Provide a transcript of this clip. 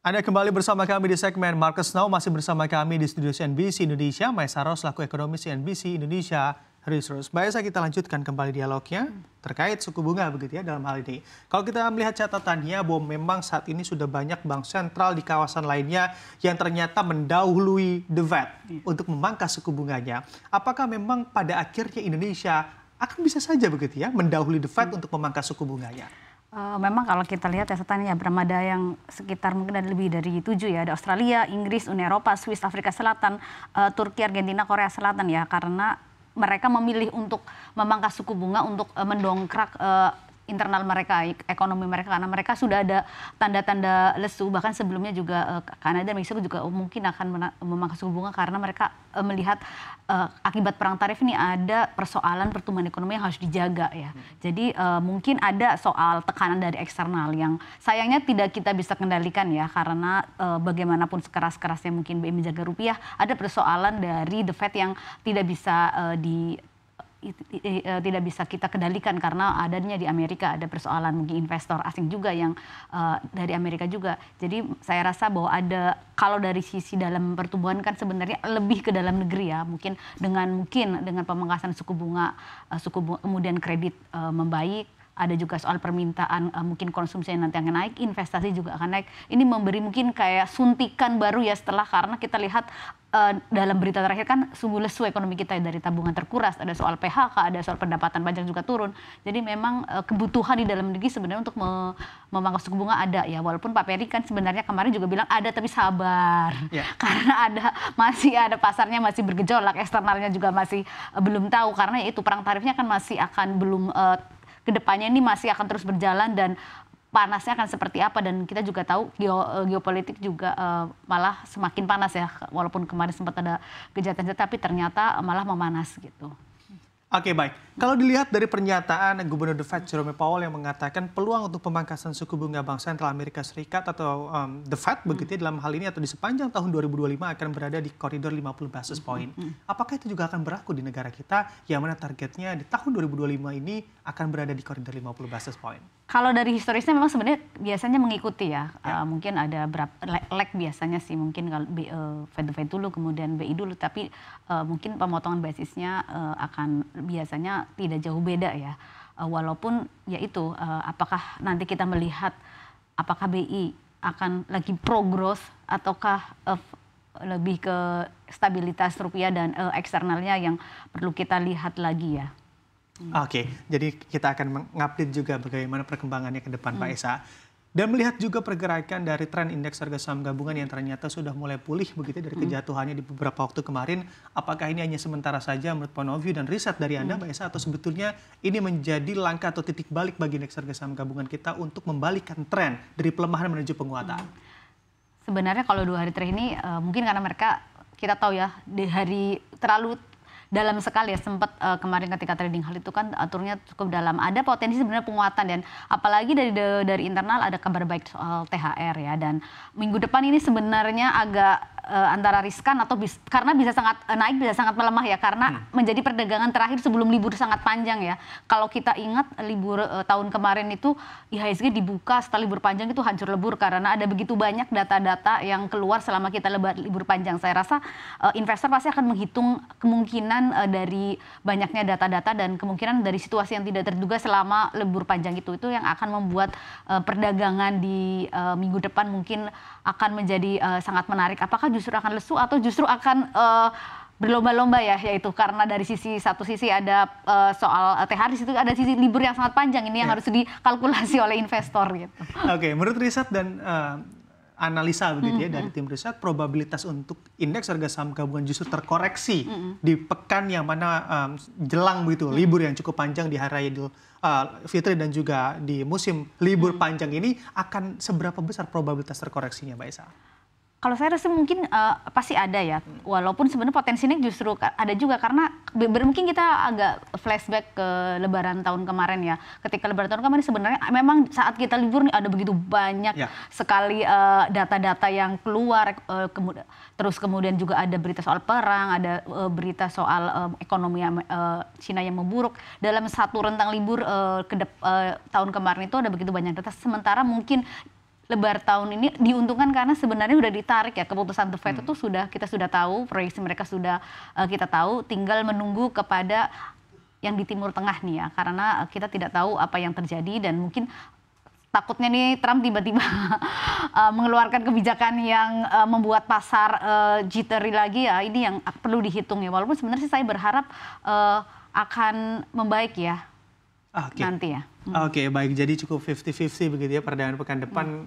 Anda kembali bersama kami di segmen Markets Now, masih bersama kami di studio CNBC Indonesia, Maesa Ros, selaku ekonomis CNBC Indonesia Research. Mbak Esa, kita lanjutkan kembali dialognya terkait suku bunga begitu ya dalam hal ini. Kalau kita melihat catatannya bahwa memang saat ini sudah banyak bank sentral di kawasan lainnya yang ternyata mendahului The Fed untuk memangkas suku bunganya. Apakah memang pada akhirnya Indonesia akan bisa saja begitu ya mendahului The Fed untuk memangkas suku bunganya? Memang kalau kita lihat catatannya ada yang sekitar mungkin ada lebih dari 7 ya. Ada Australia, Inggris, Uni Eropa, Swiss, Afrika Selatan, Turki, Argentina, Korea Selatan ya. Karena mereka memilih untuk memangkas suku bunga untuk mendongkrak internal mereka, ekonomi mereka, karena mereka sudah ada tanda-tanda lesu. Bahkan sebelumnya juga Kanada dan Meksiko juga mungkin akan memangkas suku bunga karena mereka melihat akibat perang tarif ini ada persoalan pertumbuhan ekonomi yang harus dijaga ya. Jadi mungkin ada soal tekanan dari eksternal yang sayangnya tidak kita bisa kendalikan ya, karena bagaimanapun sekeras-kerasnya mungkin BI menjaga rupiah, ada persoalan dari The Fed yang tidak bisa tidak bisa kita kendalikan karena adanya di Amerika ada persoalan mungkin investor asing juga yang dari Amerika juga. Jadi saya rasa bahwa ada, kalau dari sisi dalam pertumbuhan kan sebenarnya lebih ke dalam negeri ya, mungkin dengan pemangkasan suku bunga kemudian kredit membaik. Ada juga soal permintaan, mungkin konsumsi yang nanti akan naik, investasi juga akan naik. Ini memberi mungkin kayak suntikan baru ya setelah, karena kita lihat dalam berita terakhir kan sungguh lesu ekonomi kita dari tabungan terkuras, ada soal PHK, ada soal pendapatan pajak juga turun. Jadi memang kebutuhan di dalam negeri sebenarnya untuk memangkas suku bunga ada ya. Walaupun Pak Peri kan sebenarnya kemarin juga bilang ada tapi sabar. Karena masih ada pasarnya masih bergejolak, eksternalnya juga masih belum tahu, karena itu perang tarifnya kan masih akan belum kedepannya ini masih akan terus berjalan dan panasnya akan seperti apa, dan kita juga tahu geopolitik juga malah semakin panas ya, walaupun kemarin sempat ada kejahatan tapi ternyata malah memanas gitu. Oke, baik. Kalau dilihat dari pernyataan Gubernur The Fed Jerome Powell yang mengatakan peluang untuk pemangkasan suku bunga Bank Sentral Amerika Serikat atau The Fed begitu ya, dalam hal ini atau di sepanjang tahun 2025 akan berada di koridor 50 basis point. Apakah itu juga akan berlaku di negara kita yang mana targetnya di tahun 2025 ini akan berada di koridor 50 basis point? Kalau dari historisnya memang sebenarnya biasanya mengikuti ya. Mungkin ada berapa lag biasanya sih, mungkin kalau Fed dulu kemudian BI dulu, tapi mungkin pemotongan basisnya akan biasanya tidak jauh beda ya. Walaupun ya itu apakah nanti kita melihat apakah BI akan lagi pro growth ataukah lebih ke stabilitas rupiah dan eksternalnya yang perlu kita lihat lagi ya. Oke, jadi kita akan mengupdate juga bagaimana perkembangannya ke depan Pak Esa. Dan melihat juga pergerakan dari tren indeks harga saham gabungan yang ternyata sudah mulai pulih begitu dari kejatuhannya di beberapa waktu kemarin. Apakah ini hanya sementara saja menurut point of view dan riset dari Anda Mbak Esa, atau sebetulnya ini menjadi langkah atau titik balik bagi indeks harga saham gabungan kita untuk membalikkan tren dari pelemahan menuju penguatan? Sebenarnya kalau 2 hari terakhir ini mungkin karena mereka, kita tahu ya, di hari terlalu dalam sekali ya, sempat kemarin ketika trading hal itu kan aturnya cukup dalam. Ada potensi sebenarnya penguatan, dan apalagi dari internal ada kabar baik soal THR ya, dan minggu depan ini sebenarnya agak antara riskan atau karena bisa sangat naik bisa sangat melemah ya, karena menjadi perdagangan terakhir sebelum libur sangat panjang ya. Kalau kita ingat libur tahun kemarin itu IHSG dibuka setelah libur panjang itu hancur lebur karena ada begitu banyak data-data yang keluar selama kita libur panjang. Saya rasa investor pasti akan menghitung kemungkinan dari banyaknya data-data dan kemungkinan dari situasi yang tidak terduga selama libur panjang itu yang akan membuat perdagangan di minggu depan mungkin akan menjadi sangat menarik. Apakah justru akan lesu atau justru akan berlomba-lomba ya, yaitu karena dari satu sisi ada soal THR, di situ ada sisi libur yang sangat panjang ini yang harus dikalkulasi oleh investor gitu. Oke, menurut riset dan analisa begitu ya dari tim riset, probabilitas untuk indeks harga saham gabungan justru terkoreksi di pekan yang mana jelang begitu libur yang cukup panjang di hari Idul Fitri dan juga di musim libur panjang ini, akan seberapa besar probabilitas terkoreksinya Mbak Esa? Kalau saya rasa mungkin pasti ada ya, walaupun sebenarnya potensinya justru ada juga karena mungkin kita agak flashback ke Lebaran tahun kemarin ya. Ketika Lebaran tahun kemarin sebenarnya memang saat kita libur nih ada begitu banyak sekali data-data yang keluar, terus kemudian juga ada berita soal perang, ada berita soal ekonomi Cina yang memburuk. Dalam satu rentang libur tahun kemarin itu ada begitu banyak data, sementara mungkin lebar tahun ini diuntungkan karena sebenarnya sudah ditarik ya keputusan The Fed itu kita sudah tahu, proyeksi mereka sudah kita tahu, tinggal menunggu kepada yang di Timur Tengah nih ya, karena kita tidak tahu apa yang terjadi dan mungkin takutnya nih Trump tiba-tiba mengeluarkan kebijakan yang membuat pasar jittery lagi ya, ini yang perlu dihitung ya, walaupun sebenarnya saya berharap akan membaik ya nanti ya. Oke, baik. Jadi cukup 50-50 begitu ya perdagangan pekan depan.